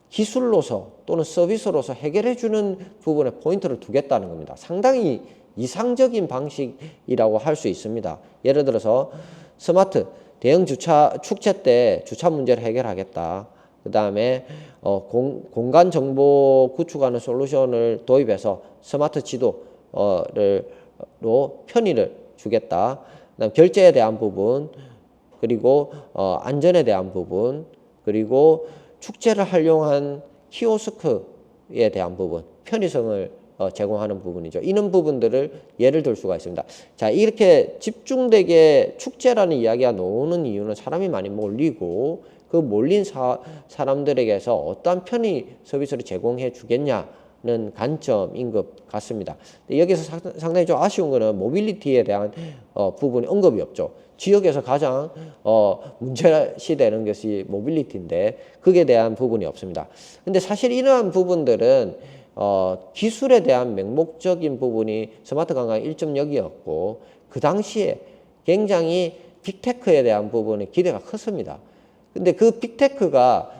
기술로서 또는 서비스로서 해결해 주는 부분에 포인트를 두겠다는 겁니다. 상당히 이상적인 방식이라고 할 수 있습니다. 예를 들어서 스마트 대형 축제 때 주차 문제를 해결하겠다. 그 다음에 공간 정보 구축하는 솔루션을 도입해서 스마트 지도를 편의를 주겠다. 그다음 결제에 대한 부분, 그리고 안전에 대한 부분, 그리고 축제를 활용한 키오스크에 대한 부분, 편의성을 제공하는 부분이죠. 이런 부분들을 예를 들 수가 있습니다. 자, 이렇게 집중되게 축제라는 이야기가 나오는 이유는 사람이 많이 몰리고 그 몰린 사람들에게서 어떠한 편의 서비스를 제공해 주겠냐는 관점인 것 같습니다. 여기서 상당히 좀 아쉬운 거는 모빌리티에 대한 부분이 언급이 없죠. 지역에서 가장 문제시되는 것이 모빌리티인데 그게 대한 부분이 없습니다. 근데 사실 이러한 부분들은 기술에 대한 맹목적인 부분이 스마트 관광 1.0이었고 그 당시에 굉장히 빅테크에 대한 부분이 기대가 컸습니다. 근데 그 빅테크가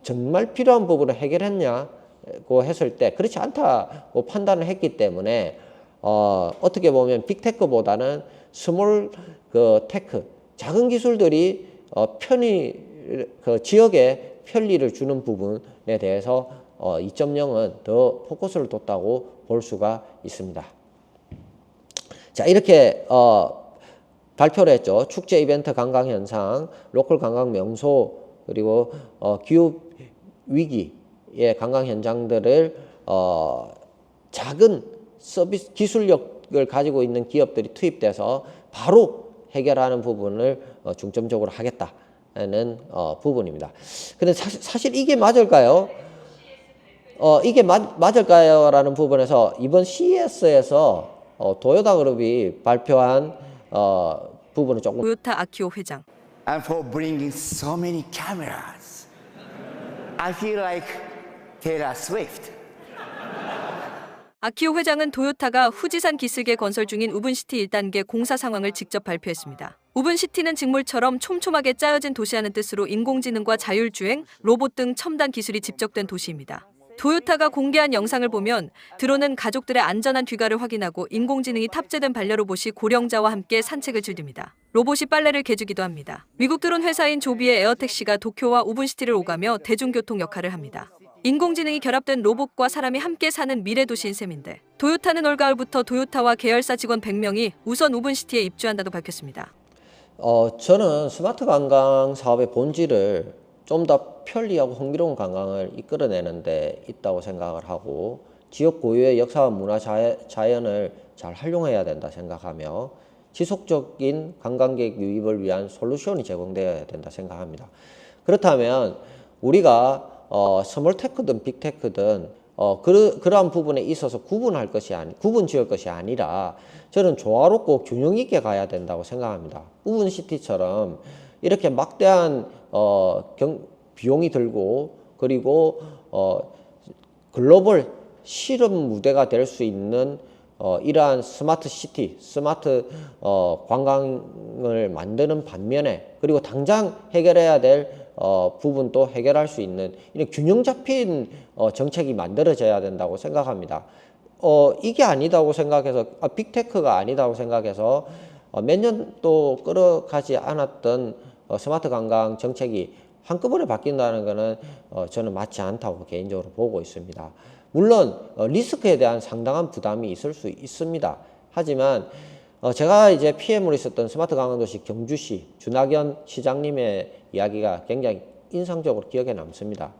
정말 필요한 부분을 해결했냐고 했을 때 그렇지 않다고 판단을 했기 때문에 어떻게 보면 빅테크보다는 스몰 테크, 작은 기술들이 지역에 편리를 주는 부분에 대해서 2.0은 더 포커스를 뒀다고 볼 수가 있습니다. 자, 이렇게 발표를 했죠. 축제 이벤트 관광 현상, 로컬 관광 명소, 그리고 기후 위기의 관광 현장들을 작은 서비스 기술력을 가지고 있는 기업들이 투입돼서 바로 해결하는 부분을 중점적으로 하겠다는 부분입니다. 근데 사실 이게 맞을까요? 이게 맞을까요? 라는 부분에서 이번 CES에서 도요타 그룹이 발표한 부분은 조금 도요타 아키오 회장. And for bringing so many cameras. I feel like Taylor Swift. 아키오 회장은 도요타가 후지산 기슭에 건설 중인 우분시티 1단계 공사 상황을 직접 발표했습니다. 우분시티는 직물처럼 촘촘하게 짜여진 도시라는 뜻으로 인공지능과 자율주행, 로봇 등 첨단 기술이 집적된 도시입니다. 도요타가 공개한 영상을 보면 드론은 가족들의 안전한 귀가를 확인하고 인공지능이 탑재된 반려로봇이 고령자와 함께 산책을 즐깁니다. 로봇이 빨래를 개주기도 합니다. 미국 드론 회사인 조비의 에어택시가 도쿄와 우분시티를 오가며 대중교통 역할을 합니다. 인공지능이 결합된 로봇과 사람이 함께 사는 미래 도시인 셈인데 도요타는 올가을부터 도요타와 계열사 직원 100명이 우선 우분시티에 입주한다고 밝혔습니다. 저는 스마트 관광 사업의 본질을 좀 더 편리하고 흥미로운 관광을 이끌어내는 데 있다고 생각을 하고 지역 고유의 역사와 문화 자연을 잘 활용해야 된다 생각하며 지속적인 관광객 유입을 위한 솔루션이 제공되어야 된다 생각합니다. 그렇다면 우리가 스몰테크든 빅테크든 그러한 부분에 있어서 구분 지을 것이 아니라 저는 조화롭고 균형 있게 가야 된다고 생각합니다. 우분시티처럼 이렇게 막대한 비용이 들고 그리고 글로벌 실험 무대가 될 수 있는 이러한 스마트 시티, 스마트 관광을 만드는 반면에 그리고 당장 해결해야 될 부분도 해결할 수 있는 이런 균형 잡힌 정책이 만들어져야 된다고 생각합니다. 이게 아니다고 생각해서 빅테크가 아니다고 생각해서 몇 년도 끌어가지 않았던 스마트 관광 정책이 한꺼번에 바뀐다는 것은 저는 맞지 않다고 개인적으로 보고 있습니다. 물론 리스크에 대한 상당한 부담이 있을 수 있습니다. 하지만 제가 이제 PM으로 있었던 스마트 관광도시 경주시 준학연 시장님의 이야기가 굉장히 인상적으로 기억에 남습니다.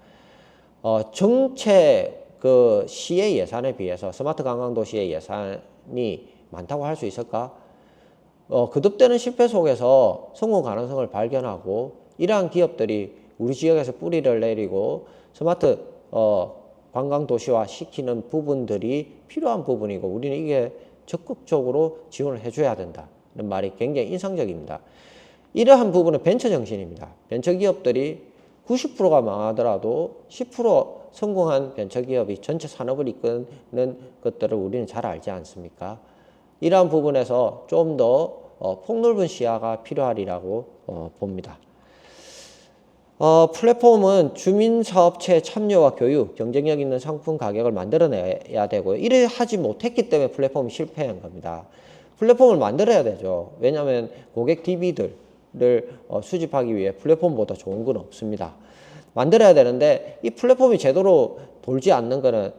정체 시의 예산에 비해서 스마트 관광도시의 예산이 많다고 할 수 있을까? 거듭되는 실패 속에서 성공 가능성을 발견하고 이러한 기업들이 우리 지역에서 뿌리를 내리고 스마트 관광도시화 시키는 부분들이 필요한 부분이고 우리는 이게 적극적으로 지원을 해줘야 된다는 말이 굉장히 인상적입니다. 이러한 부분은 벤처 정신입니다. 벤처기업들이 90%가 망하더라도 10% 성공한 벤처기업이 전체 산업을 이끄는 것들을 우리는 잘 알지 않습니까? 이러한 부분에서 좀 더 폭넓은 시야가 필요하리라고 봅니다. 플랫폼은 주민사업체 참여와 교육, 경쟁력 있는 상품 가격을 만들어내야 되고요. 이래 하지 못했기 때문에 플랫폼이 실패한 겁니다. 플랫폼을 만들어야 되죠. 왜냐하면 고객 DB들을 수집하기 위해 플랫폼보다 좋은 건 없습니다. 만들어야 되는데 이 플랫폼이 제대로 돌지 않는 거는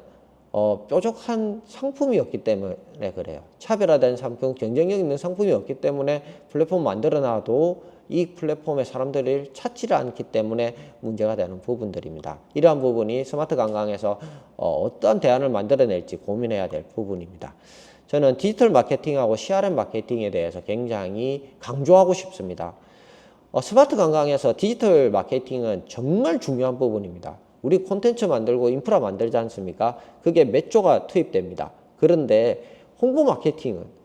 뾰족한 상품이었기 때문에 그래요. 차별화된 상품, 경쟁력 있는 상품이었기 때문에 플랫폼 만들어놔도 이 플랫폼에 사람들이 찾지를 않기 때문에 문제가 되는 부분들입니다. 이러한 부분이 스마트 관광에서 어떤 대안을 만들어낼지 고민해야 될 부분입니다. 저는 디지털 마케팅하고 CRM 마케팅에 대해서 굉장히 강조하고 싶습니다. 스마트 관광에서 디지털 마케팅은 정말 중요한 부분입니다. 우리 콘텐츠 만들고 인프라 만들지 않습니까? 그게 몇 조가 투입됩니다. 그런데 홍보 마케팅은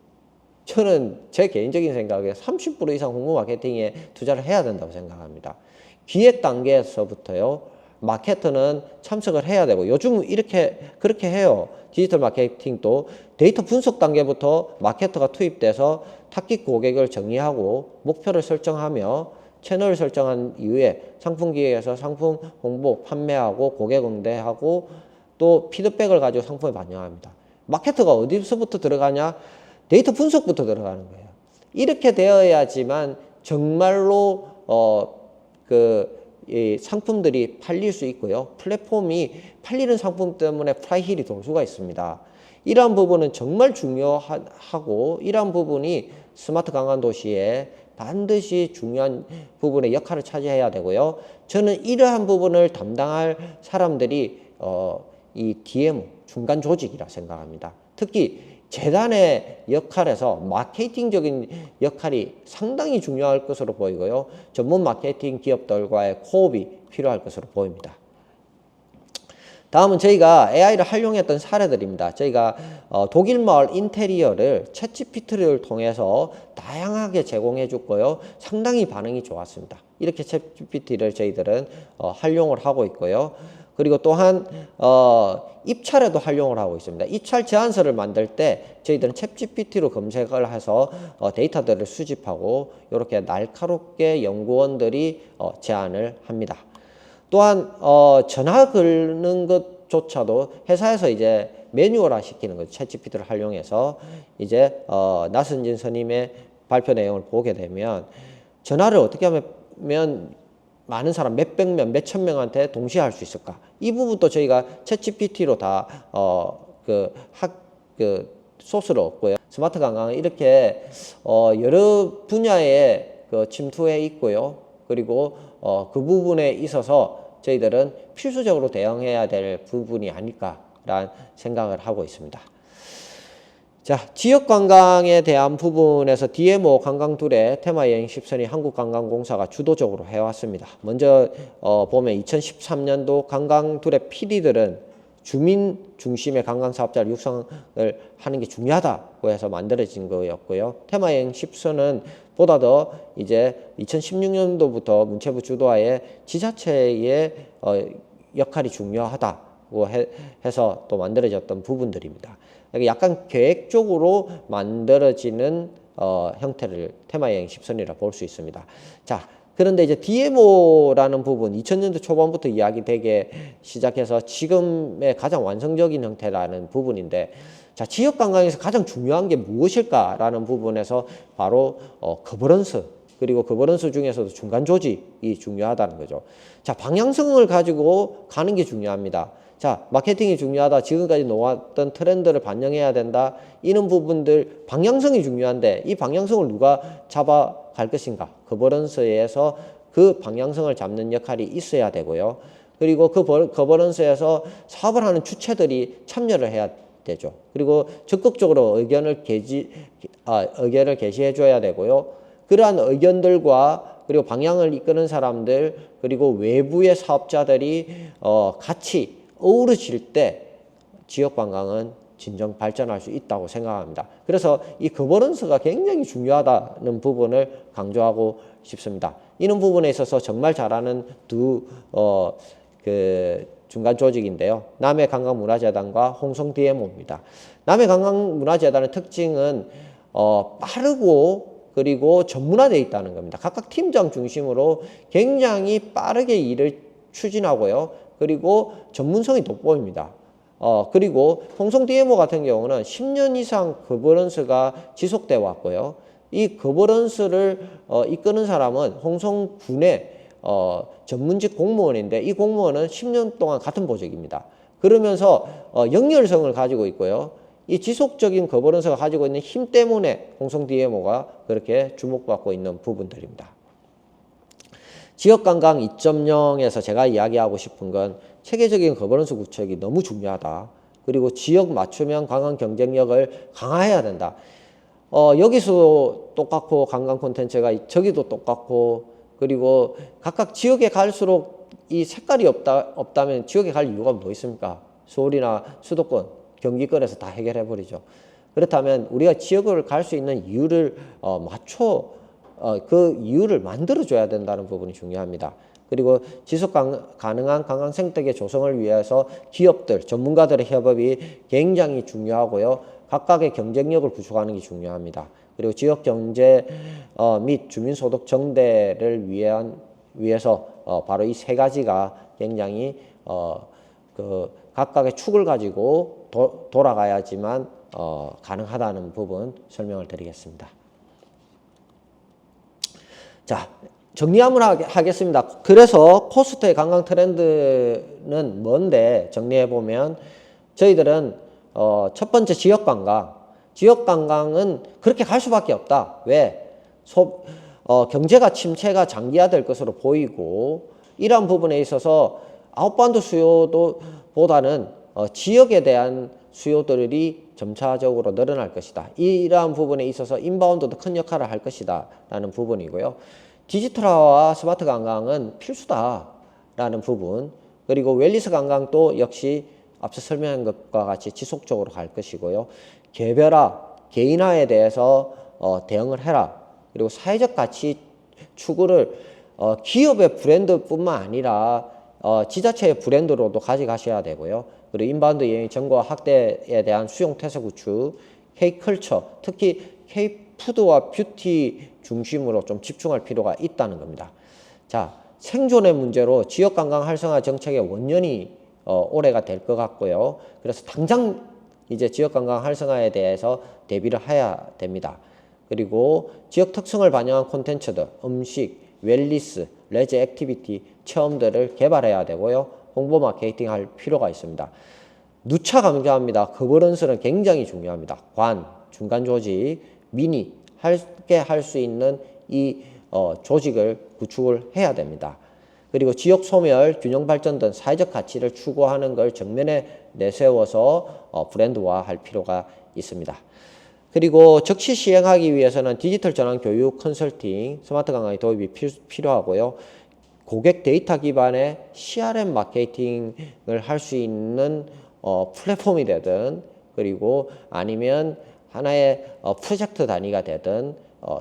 저는 제 개인적인 생각에 30% 이상 홍보 마케팅에 투자를 해야 된다고 생각합니다. 기획 단계에서부터요, 마케터는 참석을 해야 되고, 요즘 그렇게 해요. 디지털 마케팅도 데이터 분석 단계부터 마케터가 투입돼서 타깃 고객을 정의하고 목표를 설정하며 채널을 설정한 이후에 상품 기획에서 상품 홍보, 판매하고 고객 응대하고 또 피드백을 가지고 상품에 반영합니다. 마케터가 어디서부터 들어가냐? 데이터 분석부터 들어가는 거예요. 이렇게 되어야지만 정말로 이 상품들이 팔릴 수 있고요. 플랫폼이 팔리는 상품 때문에 플라이힐이 돌 수가 있습니다. 이러한 부분은 정말 중요하고 이러한 부분이 스마트 관광 도시에 반드시 중요한 부분의 역할을 차지해야 되고요. 저는 이러한 부분을 담당할 사람들이 이 DMO, 중간 조직이라 생각합니다. 특히 재단의 역할에서 마케팅적인 역할이 상당히 중요할 것으로 보이고요. 전문 마케팅 기업들과의 코업이 필요할 것으로 보입니다. 다음은 저희가 AI를 활용했던 사례들입니다. 저희가 독일 마을 인테리어를 챗GPT를 통해서 다양하게 제공해 줬고요. 상당히 반응이 좋았습니다. 이렇게 챗GPT를 저희들은 활용을 하고 있고요. 그리고 또한 입찰에도 활용을 하고 있습니다. 입찰 제안서를 만들 때 저희들은 챗GPT로 검색을 해서 데이터들을 수집하고 이렇게 날카롭게 연구원들이 제안을 합니다. 또한 전화 긁는 것조차도 회사에서 이제 매뉴얼화 시키는 거죠. 챗GPT를 활용해서 이제 나선진 선임의 발표 내용을 보게 되면 전화를 어떻게 하면 많은 사람 몇백 명, 몇천 명한테 동시에 할 수 있을까? 이 부분도 저희가 챗GPT로 다 소스를 얻고요. 스마트 관광은 이렇게 여러 분야에 침투해 있고요. 그리고 그 부분에 있어서 저희들은 필수적으로 대응해야 될 부분이 아닐까라는 생각을 하고 있습니다. 자, 지역관광에 대한 부분에서 DMO 관광둘의 테마여행 10선이 한국관광공사가 주도적으로 해왔습니다. 먼저 보면 2013년도 관광둘의 PD들은 주민 중심의 관광사업자를 육성을 하는 게 중요하다고 해서 만들어진 거였고요. 테마여행 10선은 보다 더 이제 2016년도부터 문체부 주도하에 지자체의 역할이 중요하다고 해서 또 만들어졌던 부분들입니다. 약간 계획적으로 만들어지는 형태를 테마여행 10선이라 볼 수 있습니다. 자, 그런데 이제 DMO라는 부분 2000년도 초반부터 이야기되게 시작해서 지금의 가장 완성적인 형태라는 부분인데, 자, 지역관광에서 가장 중요한 게 무엇일까라는 부분에서 바로 거버넌스, 그리고 거버넌스 중에서도 중간 조직이 중요하다는 거죠. 자, 방향성을 가지고 가는 게 중요합니다. 자, 마케팅이 중요하다. 지금까지 놓았던 트렌드를 반영해야 된다. 이런 부분들 방향성이 중요한데 이 방향성을 누가 잡아갈 것인가? 거버넌스에서 그 방향성을 잡는 역할이 있어야 되고요. 그리고 그 거버넌스에서 사업을 하는 주체들이 참여를 해야 되죠. 그리고 적극적으로 의견을 게시해 줘야 되고요. 그러한 의견들과 그리고 방향을 이끄는 사람들, 그리고 외부의 사업자들이 같이 어우러질 때 지역관광은 진정 발전할 수 있다고 생각합니다. 그래서 이 거버넌스가 굉장히 중요하다는 부분을 강조하고 싶습니다. 이런 부분에 있어서 정말 잘하는 두 중간 조직인데요. 남해관광문화재단과 홍성 DMO입니다. 남해관광문화재단의 특징은 빠르고 그리고 전문화되어 있다는 겁니다. 각각 팀장 중심으로 굉장히 빠르게 일을 추진하고요. 그리고 전문성이 돋보입니다. 그리고 홍성 DMO 같은 경우는 10년 이상 거버넌스가 지속되어 왔고요. 이 거버넌스를 이끄는 사람은 홍성군의 전문직 공무원인데 이 공무원은 10년 동안 같은 보직입니다. 그러면서 역렬성을 가지고 있고요. 이 지속적인 거버넌스가 가지고 있는 힘 때문에 공성 DMO가 그렇게 주목받고 있는 부분들입니다. 지역관광 2.0에서 제가 이야기하고 싶은 건 체계적인 거버넌스 구축이 너무 중요하다. 그리고 지역 맞춤형 관광 경쟁력을 강화해야 된다. 여기서도 똑같고 관광 콘텐츠가 저기도 똑같고 그리고 각각 지역에 갈수록 이 색깔이 없다면 지역에 갈 이유가 뭐 있습니까? 서울이나 수도권, 경기권에서 다 해결해 버리죠. 그렇다면 우리가 지역을 갈 수 있는 이유를 그 이유를 만들어 줘야 된다는 부분이 중요합니다. 그리고 지속 가능한 관광 생태계 조성을 위해서 기업들, 전문가들의 협업이 굉장히 중요하고요. 각각의 경쟁력을 구축하는 게 중요합니다. 그리고 지역 경제 및 주민소득 정대를 위해서 바로 이 세 가지가 굉장히 각각의 축을 가지고 돌아가야지만 가능하다는 부분 설명을 드리겠습니다. 자, 정리 한번 하겠습니다. 그래서 코스트의 관광 트렌드는 뭔데 정리해 보면 저희들은 첫 번째 지역관광은 그렇게 갈 수밖에 없다. 왜? 경제가 침체가 장기화될 것으로 보이고 이러한 부분에 있어서 아웃바운드 수요보다는 지역에 대한 수요들이 점차적으로 늘어날 것이다. 이러한 부분에 있어서 인바운드도 큰 역할을 할 것이다 라는 부분이고요. 디지털화와 스마트 관광은 필수다라는 부분, 그리고 웰니스 관광도 역시 앞서 설명한 것과 같이 지속적으로 갈 것이고요. 개별화, 개인화에 대해서 대응을 해라. 그리고 사회적 가치 추구를 기업의 브랜드뿐만 아니라 지자체의 브랜드로도 가져가셔야 되고요. 그리고 인바운드 여행 정보와 확대에 대한 수용 태세 구축, K컬처, 특히 K푸드와 뷰티 중심으로 좀 집중할 필요가 있다는 겁니다. 자, 생존의 문제로 지역관광 활성화 정책의 원년이 올해가 될 것 같고요. 그래서 당장 이제 지역관광 활성화에 대해서 대비를 해야 됩니다. 그리고 지역 특성을 반영한 콘텐츠들, 음식, 웰니스, 레저 액티비티, 체험들을 개발해야 되고요. 홍보 마케팅 할 필요가 있습니다. 누차 강조합니다. 거버넌스는 굉장히 중요합니다. 중간 조직, 미니, 함께 할 수 있는 이 조직을 구축을 해야 됩니다. 그리고 지역 소멸, 균형 발전 등 사회적 가치를 추구하는 걸 정면에 내세워서 브랜드화 할 필요가 있습니다. 그리고 적시 시행하기 위해서는 디지털 전환 교육, 컨설팅, 스마트 관광의 도입이 필요하고요. 고객 데이터 기반의 CRM 마케팅을 할 수 있는 플랫폼이 되든 그리고 아니면 하나의 프로젝트 단위가 되든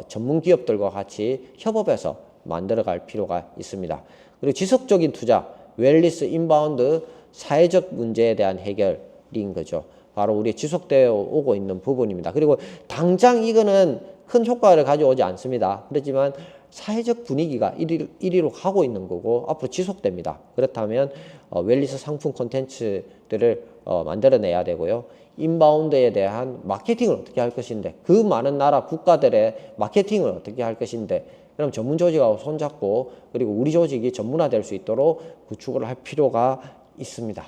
전문 기업들과 같이 협업해서 만들어갈 필요가 있습니다. 그리고 지속적인 투자, 웰니스, 인바운드, 사회적 문제에 대한 해결인 거죠. 바로 우리 지속되어 오고 있는 부분입니다. 그리고 당장 이거는 큰 효과를 가져오지 않습니다. 그렇지만 사회적 분위기가 1위로 가고 있는 거고 앞으로 지속됩니다. 그렇다면 웰니스 상품 콘텐츠들을 만들어내야 되고요. 인바운드에 대한 마케팅을 어떻게 할 것인데, 그 많은 나라 국가들의 마케팅을 어떻게 할 것인데, 그럼 전문 조직하고 손잡고 그리고 우리 조직이 전문화될 수 있도록 구축을 할 필요가 있습니다.